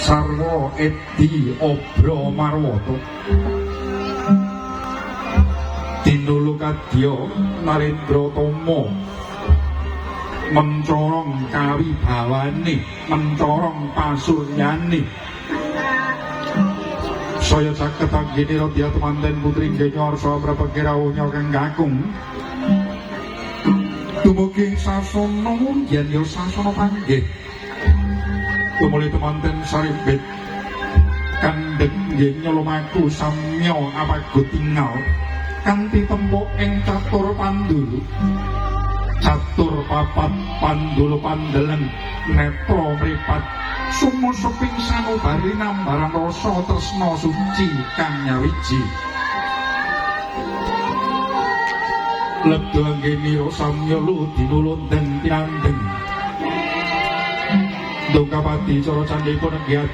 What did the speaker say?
sarwa edi obro marwata tinulu kadya narendra tama mencorong kawibawane mencorong pasuryane saya caket anggene radya temanten putri genyor saha prapekirawonya kang kakung dumugi sasana yen ya sasana panggih tumuli temanten saribet kandheng nggih nyulumaku samya apago tingal kanthi tempo ing catur pandulu catur papat pandulu pandeleng netra mripat sumuseping sanubari nambaran rasa tresna suci kang nyawiji lebda nggeni samya ludinulundeng tinandeng Dongkapati cara candhipun nggih